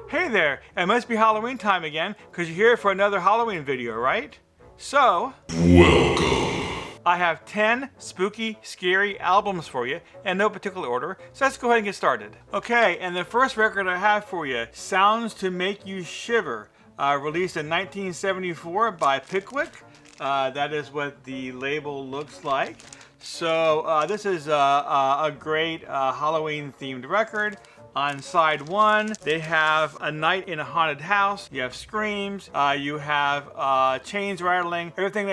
Hey there, it must be Halloween time again, because you're here for another Halloween video, right? So, welcome! I have 10 spooky, scary albums for you, in no particular order, so let's go ahead and get started. Okay, and the first record I have for you, Sounds to Make You Shiver, released in 1974 by Pickwick. That is what the label looks like. So, this is a great Halloween-themed record. On side one, they have A Night in a Haunted House. You have screams. You have chains rattling. Everything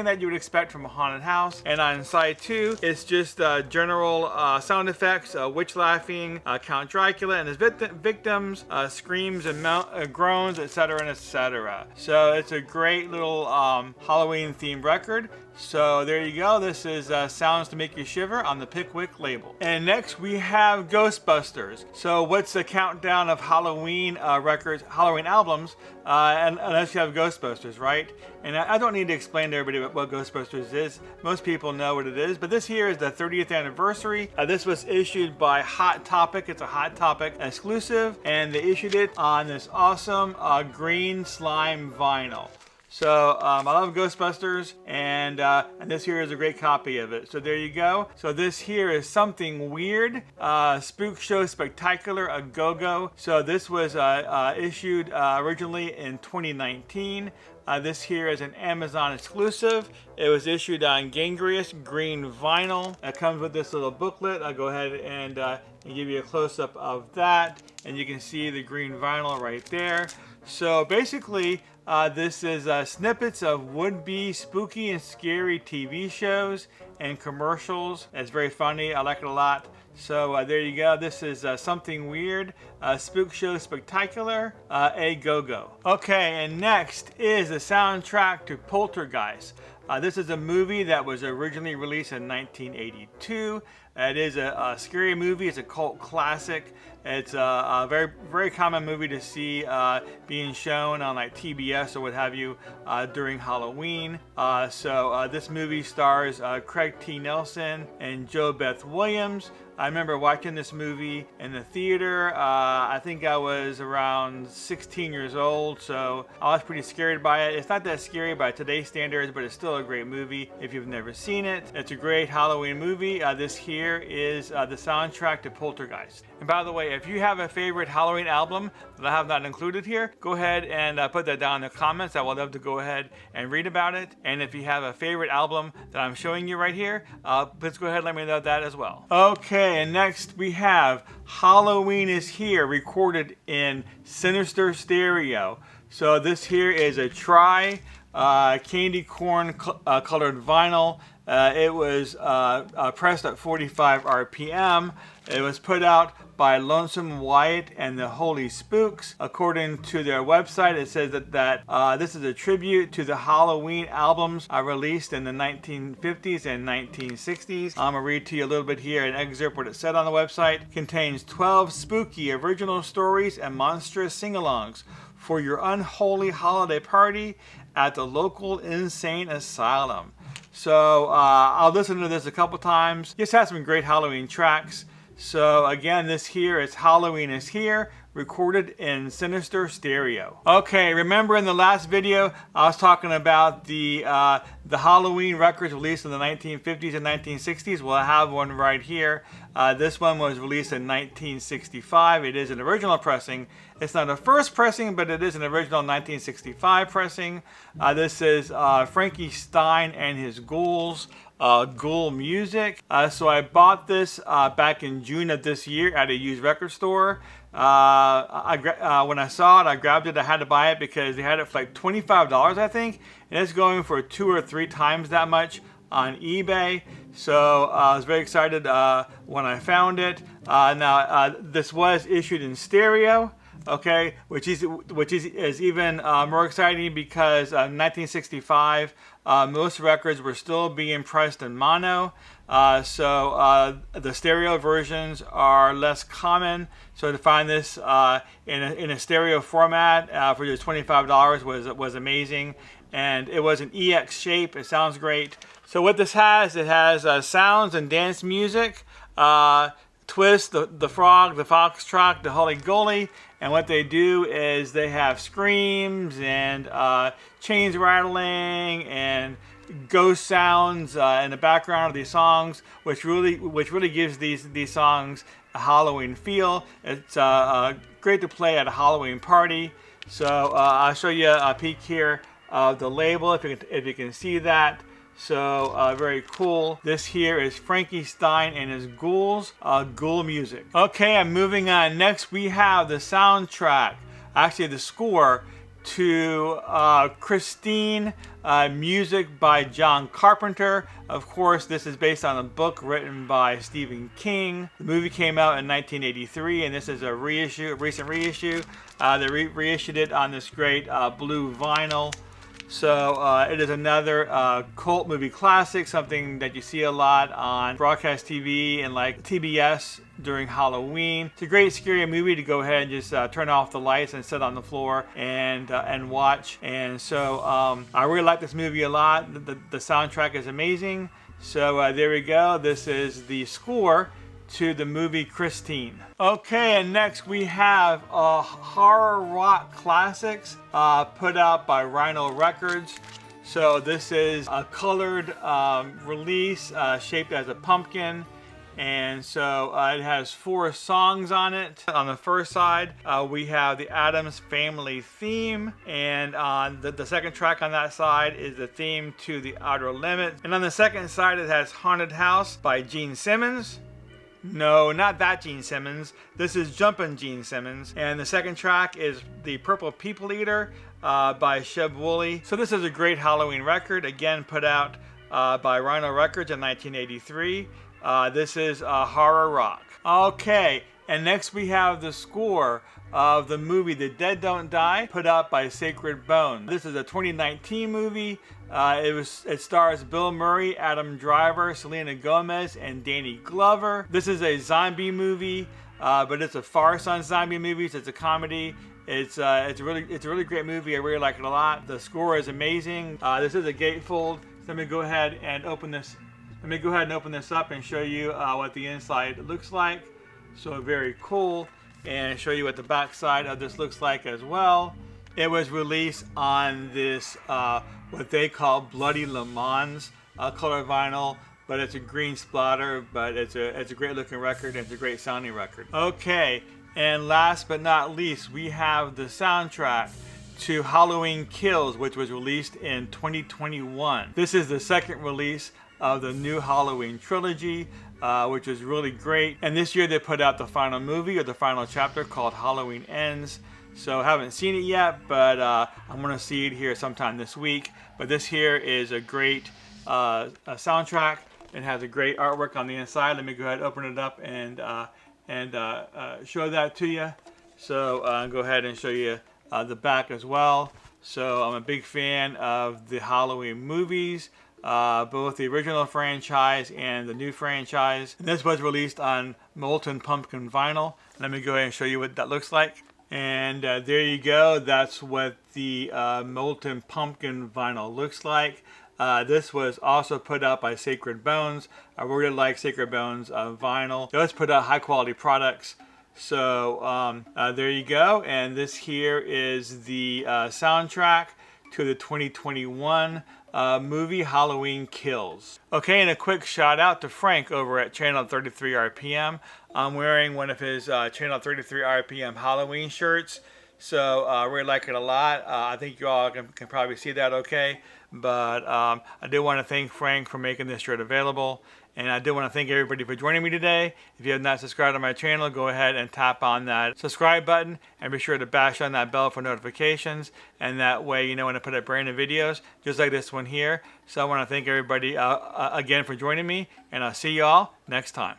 that you would expect from a haunted house. And on side two, it's just general sound effects: witch laughing, Count Dracula and his victims, screams and groans, etc., and etc. So it's a great little Halloween-themed record. So there you go. This is Sounds to Make You Shiver on the Pickwick label. And next we have Ghostbusters. So what's the countdown of Halloween records, Halloween albums, unless you have Ghostbusters, right? And I don't need to explain to everybody what Ghostbusters is. Most people know what it is. But this here is the 30th anniversary. This was issued by Hot Topic. It's a Hot Topic exclusive. And they issued it on this awesome green slime vinyl. So I love Ghostbusters, and this here is a great copy of it. So there you go. So this here is Something Weird, Spook Show Spectacular, a Go-Go. So this was issued originally in 2019. This here is an Amazon exclusive. It was issued on Gangrenous green vinyl. It comes with this little booklet. I'll go ahead and give you a close-up of that, and you can see the green vinyl right there. So basically, this is snippets of would-be spooky and scary TV shows and commercials. It's very funny. I like it a lot. So there you go. This is Something Weird, Spook Show Spectacular, a Go-Go. Okay, and next is the soundtrack to Poltergeist. This is a movie that was originally released in 1982. It is a scary movie. It's a cult classic. It's a very, very common movie to see being shown on like TBS or what have you during Halloween. So this movie stars Craig T. Nelson and Jo Beth Williams. I remember watching this movie in the theater. I think I was around 16 years old, so I was pretty scared by it. It's not that scary by today's standards, but it's still a great movie if you've never seen it. It's a great Halloween movie. This here is the soundtrack to Poltergeist. And by the way, if you have a favorite Halloween album that I have not included here, go ahead and put that down in the comments. I would love to go ahead and read about it. And if you have a favorite album that I'm showing you right here, please go ahead and let me know that as well. Okay, and next we have Halloween Is Here, recorded in Sinister Stereo. So this here is a candy corn colored vinyl. It was pressed at 45 RPM. It was put out by Lonesome, Wyatt, and the Holy Spooks. According to their website, it says that this is a tribute to the Halloween albums released in the 1950s and 1960s. I'm going to read to you a little bit here, an excerpt what it said on the website. Contains 12 spooky original stories and monstrous sing-alongs for your unholy holiday party at the local insane asylum. So I'll listen to this a couple times. Just has some great Halloween tracks. So again, this here is Halloween Is Here, recorded in Sinister Stereo. Okay, remember in the last video I was talking about the Halloween records released in the 1950s and 1960s? Well, I have one right here. This one was released in 1965. It is an original pressing. It's not a first pressing, but it is an original 1965 pressing. This is Frankie Stein and His Ghouls. Ghoul Music. So I bought this back in June of this year at a used record store. When I saw it, I grabbed it. I had to buy it because they had it for like $25, I think, and it's going for 2 or 3 times that much on eBay. So I was very excited when I found it. Now this was issued in stereo. Okay, which is even more exciting because 1965, most records were still being pressed in mono. So the stereo versions are less common. So to find this in a stereo format for just $25 was amazing, and it was an EX shape. It sounds great. So what this has, it has sounds and dance music. Twist, the frog, the foxtrot, the Hully Gully, and what they do is they have screams and chains rattling and ghost sounds in the background of these songs, which really gives these songs a Halloween feel. It's great to play at a Halloween party. So I'll show you a peek here of the label if you can see that. So very cool. This here is Frankenstein and his ghouls, ghoul music. Okay, I'm moving on. Next we have the soundtrack, actually the score to Christine, music by John Carpenter. Of course, this is based on a book written by Stephen King. The movie came out in 1983, and this is a recent reissue. They reissued it on this great blue vinyl. So it is another cult movie classic, something that you see a lot on broadcast TV and like TBS during Halloween. It's a great scary movie to go ahead and just turn off the lights and sit on the floor and watch. And so I really like this movie a lot. The soundtrack is amazing. So there we go. This is the score to the movie Christine. Okay, and next we have horror rock classics put out by Rhino Records. So this is a colored release shaped as a pumpkin, and so it has 4 songs on it. On the first side we have the Addams Family theme, and on the second track on that side is the theme to The Outer Limits, and on the second side it has Haunted House by Gene Simmons. No, not that Gene Simmons. This is Jumpin' Gene Simmons. And the second track is The Purple People Eater by Sheb Woolley. So this is a great Halloween record, again put out by Rhino Records in 1983. This is horror rock. Okay, and next we have the score of the movie The Dead Don't Die, put out by Sacred Bones. This is a 2019 movie. It stars Bill Murray, Adam Driver, Selena Gomez, and Danny Glover. This is a zombie movie, but it's a farce on zombie movies. It's a comedy. It's a really great movie. I really like it a lot. The score is amazing. This is a gatefold. So let me go ahead and open this. Let me go ahead and open this up and show you what the inside looks like. So very cool. And show you what the back side of this looks like as well. It was released on this what they call Bloody Le Mans color vinyl, but it's a green splatter, but it's a great looking record, and it's a great sounding record. Okay, and last but not least, we have the soundtrack to Halloween Kills, which was released in 2021. This is the second release of the new Halloween trilogy, which is really great. And this year they put out the final movie, or the final chapter, called Halloween Ends. So I haven't seen it yet, but I'm going to see it here sometime this week. But this here is a great soundtrack. It has a great artwork on the inside. Let me go ahead and open it up and show that to you. So I'll go ahead and show you the back as well. So I'm a big fan of the Halloween movies, both the original franchise and the new franchise. And this was released on Molten Pumpkin vinyl. Let me go ahead and show you what that looks like. And there you go. That's what the Molten Pumpkin vinyl looks like. This was also put out by Sacred Bones. I really like Sacred Bones vinyl. They always put out high quality products. So there you go. And this here is the soundtrack to the 2021 movie Halloween Kills. Okay, and a quick shout out to Frank over at Channel 33 RPM. I'm wearing one of his Channel 33 RPM Halloween shirts. So I really like it a lot. I think you all can probably see that okay. But I do want to thank Frank for making this shirt available. And I do want to thank everybody for joining me today. If you have not subscribed to my channel, go ahead and tap on that subscribe button. And be sure to bash on that bell for notifications. And that way you know when I put up brand new videos, just like this one here. So I want to thank everybody again for joining me. And I'll see you all next time.